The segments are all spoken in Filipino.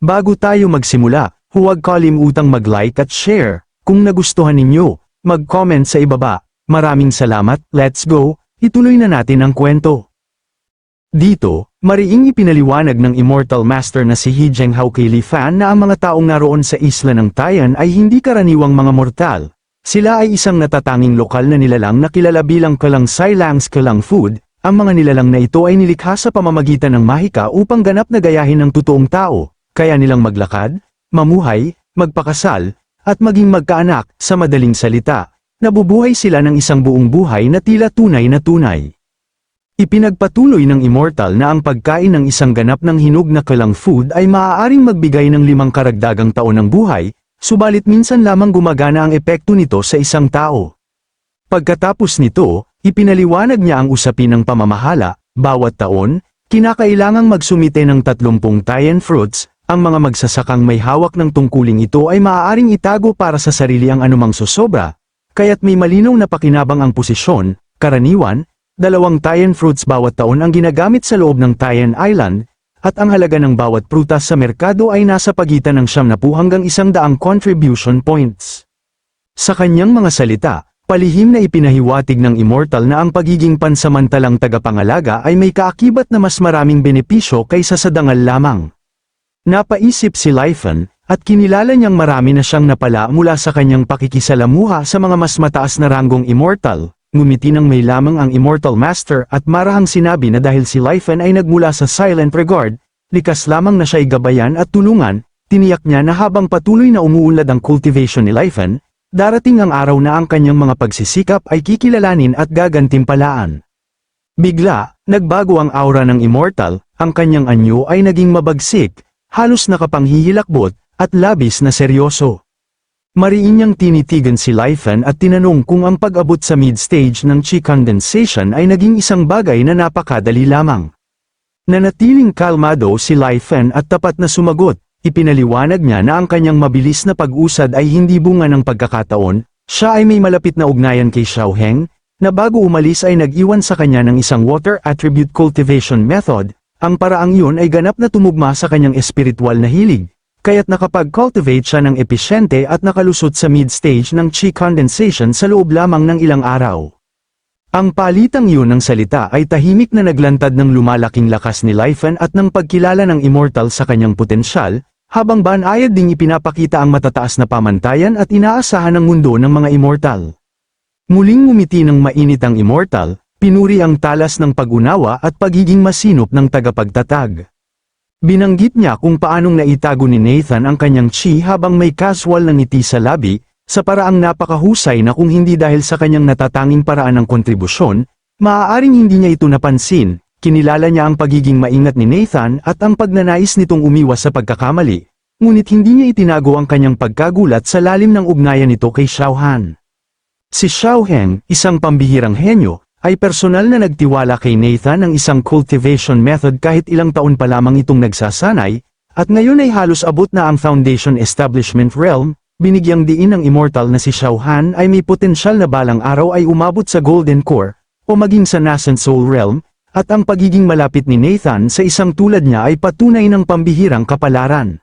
Bago tayo magsimula, huwag kalimutang mag-like at share. Kung nagustuhan ninyo, mag-comment sa ibaba. Maraming salamat, let's go, ituloy na natin ang kwento. Dito, mariing ipinaliwanag ng Immortal Master na si He Zhenghao kay Li Fan na ang mga taong naroon sa isla ng Tayan ay hindi karaniwang mga mortal. Sila ay isang natatanging lokal na nilalang na kilala bilang Kelang Sai-Lang's Kelang Food. Ang mga nilalang na ito ay nilikha sa pamamagitan ng mahika upang ganap na gayahin ng totoong tao. Kaya nilang maglakad, mamuhay, magpakasal, at maging magkaanak. Sa madaling salita, nabubuhay sila ng isang buong buhay na tila tunay na tunay. Ipinagpatuloy ng Immortal na ang pagkain ng isang ganap ng hinog na Kelang Food ay maaaring magbigay ng 5 karagdagang taon ng buhay, subalit minsan lamang gumagana ang epekto nito sa isang tao. Pagkatapos nito, ipinaliwanag niya ang usapin ng pamamahala. Bawat taon, kinakailangang magsumite ng 30 Tayan fruits. Ang mga magsasakang may hawak ng tungkuling ito ay maaaring itago para sa sarili ang anumang sosobra, kaya't may malinaw na pakinabang ang posisyon. Karaniwan, 2 Tayan fruits bawat taon ang ginagamit sa loob ng Tayan Island, at ang halaga ng bawat prutas sa merkado ay nasa pagitan ng 70 hanggang 100 contribution points. Sa kanyang mga salita, palihim na ipinahiwatig ng Immortal na ang pagiging pansamantalang tagapangalaga ay may kaakibat na mas maraming benepisyo kaysa sa dangal lamang. Napaisip si Li Fan, at kinilala niyang marami na siyang napala mula sa kanyang pakikisalamuha sa mga mas mataas na ranggong Immortal. Ngumiti ng may lamang ang Immortal Master at marahang sinabi na dahil si Li Fan ay nagmula sa Silent Regard, likas lamang na siya'y gabayan at tulungan. Tiniyak niya na habang patuloy na umuunlad ang cultivation ni Li Fan, darating ang araw na ang kanyang mga pagsisikap ay kikilalanin at gagantimpalaan. Bigla, nagbago ang aura ng Immortal, ang kanyang anyo ay naging mabagsik, halos nakapanghihilakbot, at labis na seryoso. Mariin niyang tinitigan si Li Fan at tinanong kung ang pag-abot sa mid-stage ng Qi condensation ay naging isang bagay na napakadali lamang. Nanatiling kalmado si Li Fan at tapat na sumagot. Ipinaliwanag niya na ang kanyang mabilis na pag-usad ay hindi bunga ng pagkakataon. Siya ay may malapit na ugnayan kay Xiaoheng, na bago umalis ay nag-iwan sa kanya ng isang water attribute cultivation method. Ang paraang iyon ay ganap na tumugma sa kanyang espiritual na hilig, kaya't nakapag-cultivate siya ng episyente at nakalusot sa mid-stage ng Qi condensation sa loob lamang ng ilang araw. Ang palitang iyon ng salita ay tahimik na naglantad ng lumalaking lakas ni Li Fan at ng pagkilala ng Immortal sa kanyang potensyal, habang banayad ding ipinapakita ang matataas na pamantayan at inaasahan ng mundo ng mga Immortal. Muling ngumiti ng mainit ang Immortal, pinuri ang talas ng pag-unawa at pagiging masinop ng tagapagtatag. Binanggit niya kung paanong naitago ni Nathan ang kanyang Qi habang may casual na ngiti sa labi, sa paraang napakahusay na kung hindi dahil sa kanyang natatanging paraan ng kontribusyon, maaaring hindi niya ito napansin. Kinilala niya ang pagiging maingat ni Nathan at ang pagnanais nitong umiwas sa pagkakamali, ngunit hindi niya itinago ang kanyang pagkagulat sa lalim ng ugnayan nito kay Xiaohan. Si Xiaoheng, isang pambihirang henyo, ay personal na nagtiwala kay Nathan ng isang cultivation method kahit ilang taon pa lamang itong nagsasanay, at ngayon ay halos abot na ang Foundation Establishment Realm. Binigyang diin ng Immortal na si Xiaohan ay may potensyal na balang araw ay umabot sa Golden Core, o maging sa Nascent Soul Realm, at ang pagiging malapit ni Nathan sa isang tulad niya ay patunay ng pambihirang kapalaran.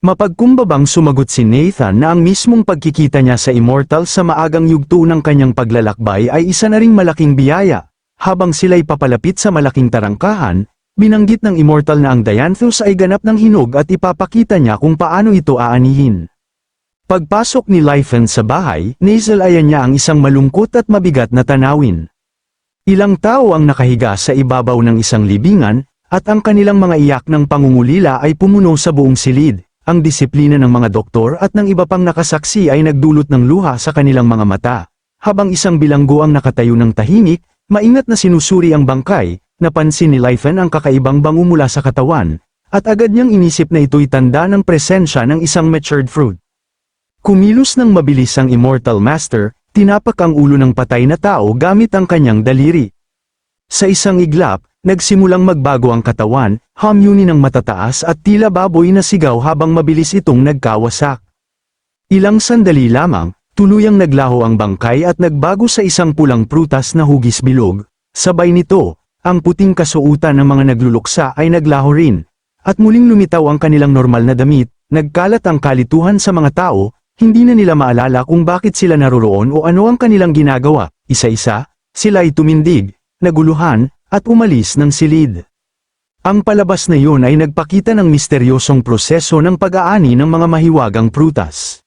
Mapagkumbabang sumagot si Nathan na ang mismong pagkikita niya sa Immortal sa maagang yugto ng kanyang paglalakbay ay isa na ring malaking biyaya. Habang sila'y papalapit sa malaking tarangkahan, binanggit ng Immortal na ang Dianthus ay ganap ng hinog at ipapakita niya kung paano ito aanihin. Pagpasok ni Li Fan sa bahay, naisalayan niya ang isang malungkot at mabigat na tanawin. Ilang tao ang nakahiga sa ibabaw ng isang libingan, at ang kanilang mga iyak ng pangungulila ay pumuno sa buong silid. Ang disiplina ng mga doktor at ng iba pang nakasaksi ay nagdulot ng luha sa kanilang mga mata. Habang isang bilanggo ang nakatayo ng tahimik, maingat na sinusuri ang bangkay, napansin ni Li Fan ang kakaibang bango mula sa katawan, at agad niyang inisip na ito'y tanda ng presensya ng isang matured fruit. Kumilos ng mabilis ang Immortal Master, tinapak ang ulo ng patay na tao gamit ang kanyang daliri. Sa isang iglap, nagsimulang magbago ang katawan, hamyuni ng matataas at tila baboy na sigaw habang mabilis itong nagkawasak. Ilang sandali lamang, tuluyang naglaho ang bangkay at nagbago sa isang pulang prutas na hugis bilog. Sabay nito, ang puting kasuotan ng mga nagluluksa ay naglaho rin, at muling lumitaw ang kanilang normal na damit, nagkalat ang kalituhan sa mga tao, hindi na nila maalala kung bakit sila naroroon o ano ang kanilang ginagawa, isa-isa, sila ay tumindig, naguluhan, at umalis ng silid. Ang palabas na yun ay nagpakita ng misteryosong proseso ng pag-aani ng mga mahiwagang prutas.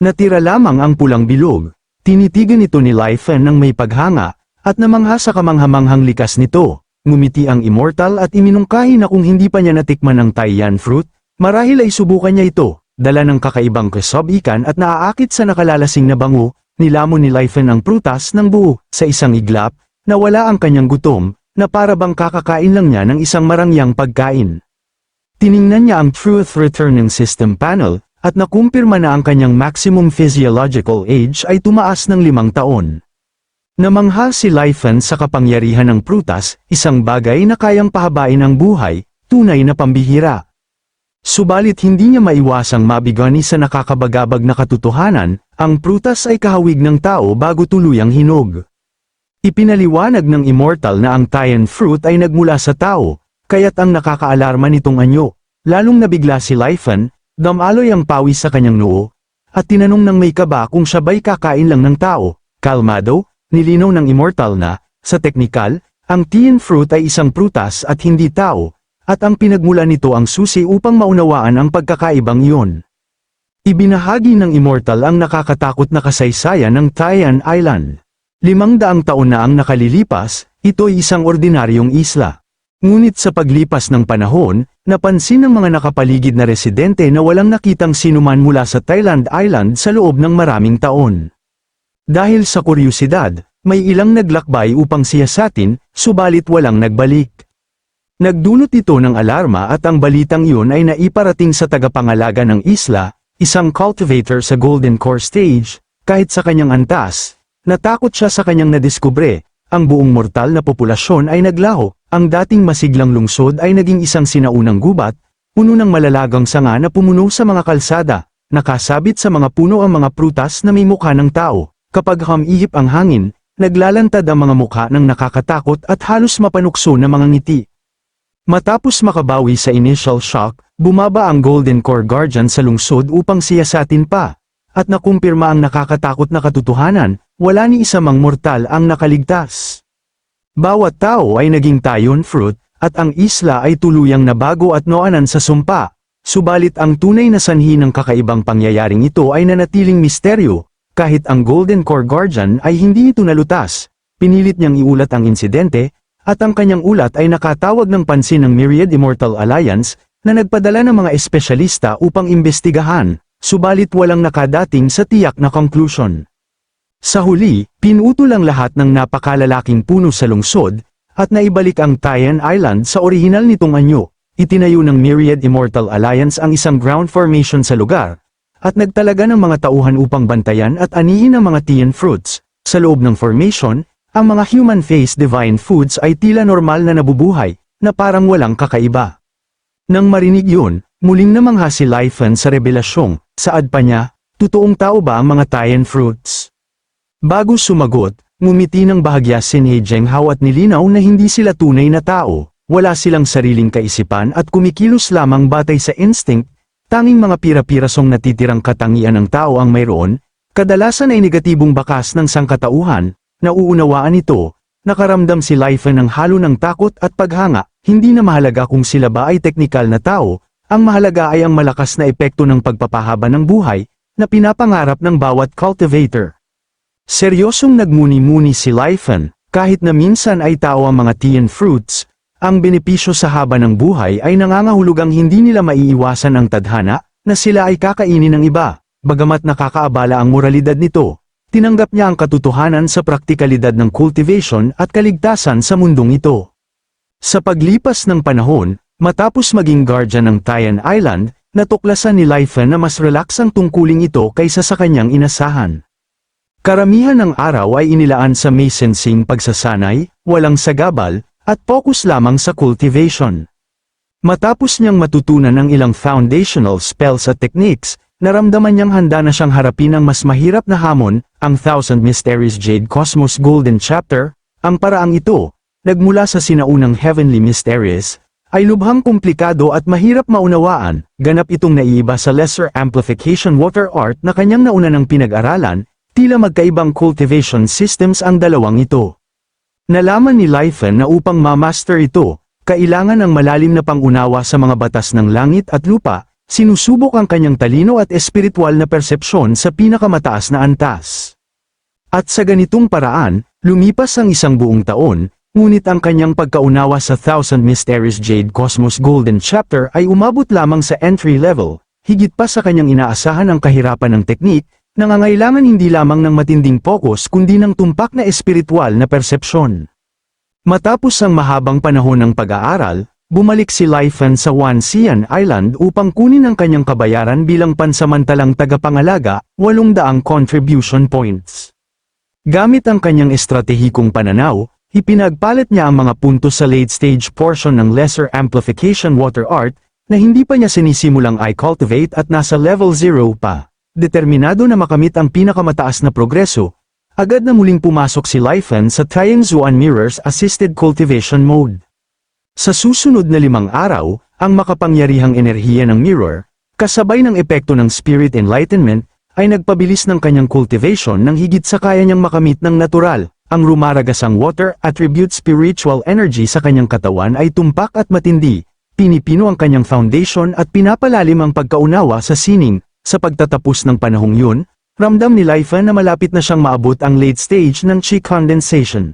Natira lamang ang pulang bilog, tinitigan ito ni Lifen ng may paghanga, at namangha sa kamanghamanghang likas nito. Ngumiti ang immortal at iminungkahi na kung hindi pa niya natikman ang Taiyan fruit, marahil ay subukan niya ito, dala ng kakaibang kasob-ikan at naaakit sa nakalalasing na bango, nilamon ni Lifen ang prutas ng buo, sa isang iglap, na wala ang kanyang gutom, na para bang kakakain lang niya ng isang marangyang pagkain. Tiningnan niya ang Truth Returning System panel, at nakumpirma na ang kanyang maximum physiological age ay tumaas ng 5 taon. Namangha si Lifen sa kapangyarihan ng prutas, isang bagay na kayang pahabain ang buhay, tunay na pambihira. Subalit hindi niya maiwasang mabigani sa nakakabagabag na katotohanan, ang prutas ay kahawig ng tao bago tuluyang hinog. Ipinaliwanag ng immortal na ang Taiyan fruit ay nagmula sa tao, kaya't ang nakakaalarma nitong anyo, lalong nabigla si Lifen, damaloy ang pawis sa kanyang noo, at tinanong ng may kaba kung siya ba'y kakain lang ng tao. Kalmado, nilinaw ng immortal na, sa teknikal, ang Taiyan fruit ay isang prutas at hindi tao, at ang pinagmula nito ang susi upang maunawaan ang pagkakaibang iyon. Ibinahagi ng immortal ang nakakatakot na kasaysayan ng Taiyan Island. 500 taon na ang nakalilipas, ito ay isang ordinaryong isla. Ngunit sa paglipas ng panahon, napansin ng mga nakapaligid na residente na walang nakitang sinuman mula sa Thailand Island sa loob ng maraming taon. Dahil sa kuryosidad, may ilang naglakbay upang siyasatin, subalit walang nagbalik. Nagdulot ito ng alarma at ang balitang iyon ay naiparating sa tagapangalaga ng isla, isang cultivator sa Golden Core Stage, kahit sa kanyang antas, natakot siya sa kanyang nadiskubre, ang buong mortal na populasyon ay naglaho, ang dating masiglang lungsod ay naging isang sinaunang gubat, puno ng malalagang sanga na pumuno sa mga kalsada, nakasabit sa mga puno ang mga prutas na may mukha ng tao. Kapag humihip ang hangin, naglalantad ang mga mukha ng nakakatakot at halos mapanukso na mga ngiti. Matapos makabawi sa initial shock, bumaba ang Golden Core Guardian sa lungsod upang siyasatin pa, at nakumpirma ang nakakatakot na katotohanan, wala ni isa mang mortal ang nakaligtas. Bawat tao ay naging Taiyan fruit, at ang isla ay tuluyang nabago at noonan sa sumpa, subalit ang tunay na sanhi ng kakaibang pangyayaring ito ay nanatiling misteryo. Kahit ang Golden Core Guardian ay hindi ito nalutas, pinilit niyang iulat ang insidente, at ang kanyang ulat ay nakatawag ng pansin ng Myriad Immortal Alliance, na nagpadala ng mga espesyalista upang imbestigahan, subalit walang nakadating sa tiyak na conclusion. Sa huli, pinutol ang lahat ng napakalalaking puno sa lungsod, at naibalik ang Taiyan Island sa orihinal nitong anyo. Itinayo ng Myriad Immortal Alliance ang isang ground formation sa lugar, at nagtalaga ng mga tauhan upang bantayan at anihin ang mga Taiyan fruits. Sa loob ng formation, ang mga human-faced divine foods ay tila normal na nabubuhay, na parang walang kakaiba. Nang marinig yun, muling namangha si Lifen sa revelasyong, saad pa niya, totoong tao ba ang mga Taiyan fruits? Bago sumagot, ngumiti ng bahagya si Zhenghao at nilinaw na hindi sila tunay na tao, wala silang sariling kaisipan at kumikilos lamang batay sa instinct. Tanging mga pira-pirasong natitirang katangian ng tao ang mayroon, kadalasan ay negatibong bakas ng sangkatauhan, nauunawaan ito, nakaramdam si Lifen ng halo ng takot at paghanga, hindi na mahalaga kung sila ba ay teknikal na tao, ang mahalaga ay ang malakas na epekto ng pagpapahaba ng buhay, na pinapangarap ng bawat cultivator. Seryosong nagmuni-muni si Lifen, kahit na minsan ay tao ang mga Taiyan fruits, ang benepisyo sa haba ng buhay ay nangangahulugang hindi nila maiiwasan ang tadhana, na sila ay kakainin ng iba, bagamat nakakaabala ang moralidad nito. Tinanggap niya ang katotohanan sa praktikalidad ng cultivation at kaligtasan sa mundong ito. Sa paglipas ng panahon, matapos maging guardian ng Taiyan Island, natuklasan ni Lifen na mas relax ang tungkuling ito kaysa sa kanyang inasahan. Karamihan ng araw ay inilaan sa may sensing pagsasanay, walang sagabal, at focus lamang sa cultivation. Matapos niyang matutunan ng ilang foundational spells at techniques, naramdaman niyang handa na siyang harapin ang mas mahirap na hamon, ang Thousand Mysteries Jade Cosmos Golden Chapter. Ang paraang ito, nagmula sa sinaunang Heavenly Mysteries, ay lubhang komplikado at mahirap maunawaan, ganap itong naiiba sa Lesser Amplification Water Art na kanyang nauna ng pinag-aralan, tila magkaibang cultivation systems ang dalawang ito. Nalaman ni Lifen na upang ma-master ito, kailangan ng malalim na pangunawa sa mga batas ng langit at lupa, sinusubok ang kanyang talino at espiritual na persepsyon sa pinakamataas na antas. At sa ganitong paraan, lumipas ang isang buong taon, ngunit ang kanyang pagkaunawa sa Thousand Mysteries Jade Cosmos Golden Chapter ay umabot lamang sa entry level, higit pa sa kanyang inaasahan ang kahirapan ng teknik, nangangailangan hindi lamang ng matinding focus kundi ng tumpak na espiritual na persepsyon. Matapos ang mahabang panahon ng pag-aaral, bumalik si Lifen sa Wanxian Island upang kunin ang kanyang kabayaran bilang pansamantalang tagapangalaga, 800 contribution points. Gamit ang kanyang estratehikong pananaw, ipinagpalit niya ang mga puntos sa late-stage portion ng Lesser Amplification Water Art, na hindi pa niya sinisimulang i-cultivate at nasa level 0 pa. Determinado na makamit ang pinakamataas na progreso, agad na muling pumasok si Lifen sa Tianzuan Mirrors Assisted Cultivation Mode. Sa susunod na 5 araw, ang makapangyarihang enerhiya ng mirror, kasabay ng epekto ng Spirit Enlightenment, ay nagpabilis ng kanyang cultivation nang higit sa kaya niyang makamit ng natural. Ang rumaragasang water attribute spiritual energy sa kanyang katawan ay tumpak at matindi, pinipino ang kanyang foundation at pinapalalim ang pagkaunawa sa sining. Sa pagtatapos ng panahong yun, ramdam ni Lifen na malapit na siyang maabot ang late stage ng chi condensation.